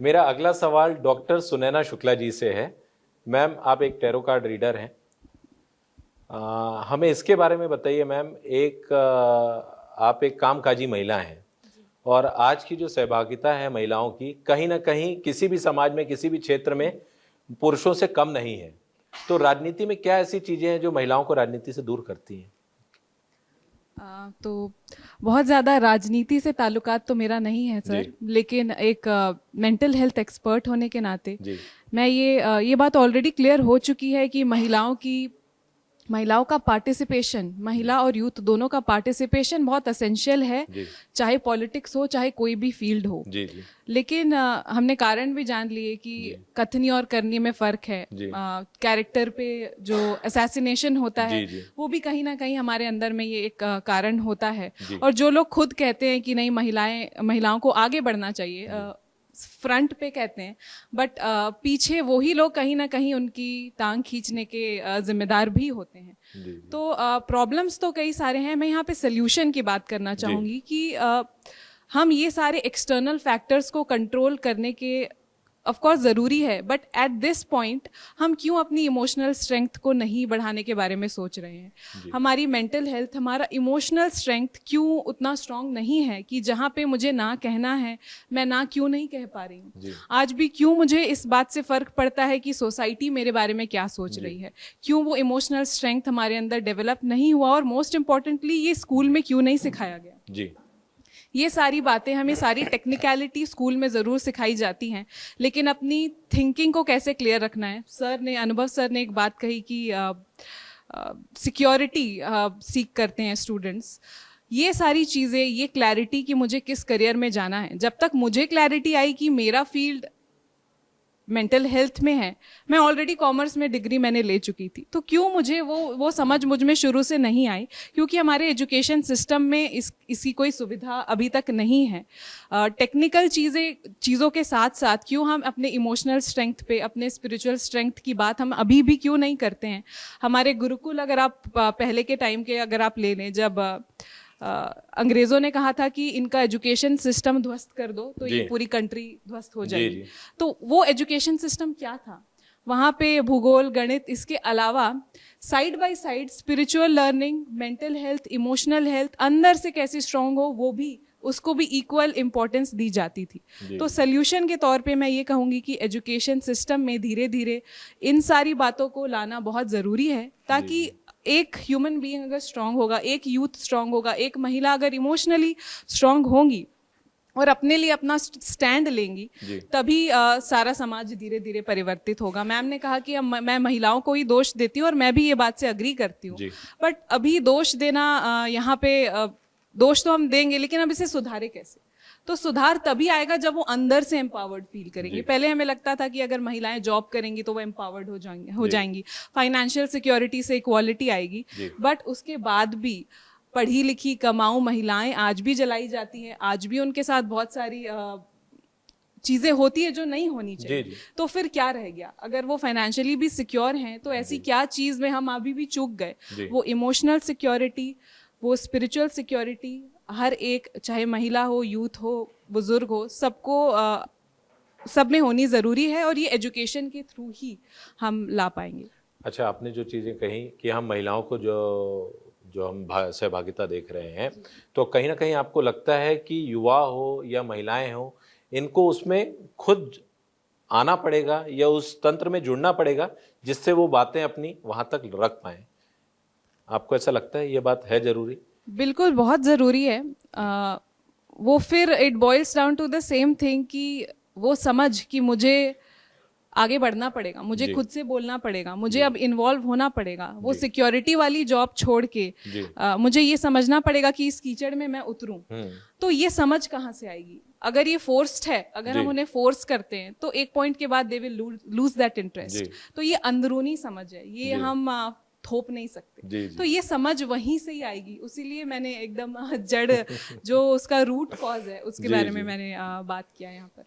मेरा अगला सवाल डॉक्टर सुनैना शुक्ला जी से है। मैम, आप एक टैरो कार्ड रीडर हैं। हमें इसके बारे में बताइए मैम। आप एक कामकाजी महिला हैं और आज की जो सहभागिता है महिलाओं की, कहीं ना कहीं किसी भी समाज में, किसी भी क्षेत्र में पुरुषों से कम नहीं है। तो राजनीति में क्या ऐसी चीजें हैं जो महिलाओं को राजनीति से दूर करती हैं? तो बहुत ज़्यादा राजनीति से ताल्लुकात तो मेरा नहीं है सर, लेकिन एक मेंटल हेल्थ एक्सपर्ट होने के नाते मैं ये बात ऑलरेडी क्लियर हो चुकी है कि महिलाओं का पार्टिसिपेशन, महिला और यूथ दोनों का पार्टिसिपेशन बहुत असेंशियल है, चाहे पॉलिटिक्स हो चाहे कोई भी फील्ड हो। लेकिन हमने कारण भी जान लिए कि कथनी और करनी में फ़र्क है। कैरेक्टर पे जो असैसिनेशन होता है वो भी कहीं ना कहीं हमारे अंदर में ये एक कारण होता है। और जो लोग खुद कहते हैं कि नहीं महिलाओं को आगे बढ़ना चाहिए, फ्रंट पे कहते हैं, बट पीछे वही लोग कहीं ना कहीं उनकी टांग खींचने के जिम्मेदार भी होते हैं। तो प्रॉब्लम्स तो कई सारे हैं। मैं यहाँ पे सोल्यूशन की बात करना चाहूँगी कि हम ये सारे एक्सटर्नल फैक्टर्स को कंट्रोल करने के ऑफ कोर्स ज़रूरी है, बट एट दिस पॉइंट हम क्यों अपनी इमोशनल स्ट्रेंथ को नहीं बढ़ाने के बारे में सोच रहे हैं। हमारी मेंटल हेल्थ, हमारा इमोशनल स्ट्रेंथ क्यों उतना स्ट्रांग नहीं है कि जहाँ पे मुझे ना कहना है मैं ना क्यों नहीं कह पा रही हूँ। आज भी क्यों मुझे इस बात से फ़र्क पड़ता है कि सोसाइटी मेरे बारे में क्या सोच रही है, क्यों वो इमोशनल स्ट्रेंथ हमारे अंदर डेवलप नहीं हुआ, और मोस्ट इम्पॉर्टेंटली ये स्कूल में क्यों नहीं सिखाया गया। ये सारी बातें, हमें सारी टेक्निकलिटी स्कूल में ज़रूर सिखाई जाती हैं, लेकिन अपनी थिंकिंग को कैसे क्लियर रखना है। अनुभव सर ने एक बात कही कि सिक्योरिटी सीख करते हैं स्टूडेंट्स। ये सारी चीज़ें, ये क्लैरिटी कि मुझे किस करियर में जाना है, जब तक मुझे क्लैरिटी आई कि मेरा फील्ड मेंटल हेल्थ में है, मैं ऑलरेडी कॉमर्स में डिग्री मैंने ले चुकी थी, तो क्यों मुझे वो समझ मुझ में शुरू से नहीं आई, क्योंकि हमारे एजुकेशन सिस्टम में इसकी कोई सुविधा अभी तक नहीं है। टेक्निकल चीज़ों के साथ साथ क्यों हम अपने इमोशनल स्ट्रेंथ पे, अपने स्पिरिचुअल स्ट्रेंथ की बात हम अभी भी क्यों नहीं करते हैं। हमारे गुरुकुल, अगर आप पहले के टाइम के अगर आप ले लें, जब अंग्रेजों ने कहा था कि इनका एजुकेशन सिस्टम ध्वस्त कर दो तो ये पूरी कंट्री ध्वस्त हो जाएगी। तो वो एजुकेशन सिस्टम क्या था? वहाँ पे भूगोल, गणित, इसके अलावा side by side spiritual learning, mental health, emotional health अंदर से कैसे स्ट्रांग हो, उसको भी इक्वल इम्पोर्टेंस दी जाती थी। तो सोल्यूशन के तौर पे मैं ये कहूँगी कि एजुकेशन सिस्टम में धीरे धीरे इन सारी बातों को लाना बहुत ज़रूरी है, ताकि एक ह्यूमन बीइंग अगर स्ट्रांग होगा, एक यूथ स्ट्रांग होगा, एक महिला अगर इमोशनली स्ट्रांग होंगी और अपने लिए अपना स्टैंड लेंगी, तभी सारा समाज धीरे धीरे परिवर्तित होगा। मैम ने कहा कि मैं महिलाओं को ही दोष देती हूँ, और मैं भी ये बात से अग्री करती हूँ, बट अभी दोष देना, यहाँ पे दोष तो हम देंगे, लेकिन अब इसे सुधारे कैसे? तो सुधार तभी आएगा जब वो अंदर से एम्पावर्ड फील करेंगे। पहले हमें लगता था कि अगर महिलाएं जॉब करेंगी तो वो एम्पावर्ड हो जाएंगी, फाइनेंशियल सिक्योरिटी से इक्वालिटी आएगी, बट उसके बाद भी पढ़ी लिखी कमाऊ महिलाएं आज भी जलाई जाती हैं, आज भी उनके साथ बहुत सारी चीज़ें होती है जो नहीं होनी चाहिए। तो फिर क्या रह गया? अगर वो फाइनेंशियली भी सिक्योर हैं तो ऐसी क्या चीज़ में हम अभी भी चूक गए? वो इमोशनल सिक्योरिटी, वो स्पिरिचुअल सिक्योरिटी, हर एक, चाहे महिला हो, यूथ हो, बुजुर्ग हो, सबको सब में होनी ज़रूरी है, और ये एजुकेशन के थ्रू ही हम ला पाएंगे। अच्छा, आपने जो चीज़ें कही कि हम महिलाओं को जो हम सहभागिता देख रहे हैं, तो कहीं ना कहीं आपको लगता है कि युवा हो या महिलाएं हो, इनको उसमें खुद आना पड़ेगा या उस तंत्र में जुड़ना पड़ेगा जिससे वो बातें अपनी वहाँ तक रख पाएँ? आपको ऐसा लगता है ये बात है ज़रूरी? बिल्कुल, बहुत ज़रूरी है। वो फिर it boils down to the same thing कि वो समझ कि मुझे आगे बढ़ना पड़ेगा, मुझे खुद से बोलना पड़ेगा, मुझे अब इन्वॉल्व होना पड़ेगा, वो सिक्योरिटी वाली जॉब छोड़ के मुझे ये समझना पड़ेगा कि इस कीचड़ में मैं उतरूं। तो ये समझ कहाँ से आएगी? अगर ये फोर्स्ड है, अगर हम उन्हें फोर्स करते हैं तो एक पॉइंट के बाद they will lose that interest. तो ये अंदरूनी समझ है, ये हम थोप नहीं सकते। तो ये समझ वहीं से ही आएगी। उसीलिए मैंने एकदम जड़ जो उसका रूट कॉज है उसके बारे में मैंने बात किया यहाँ पर।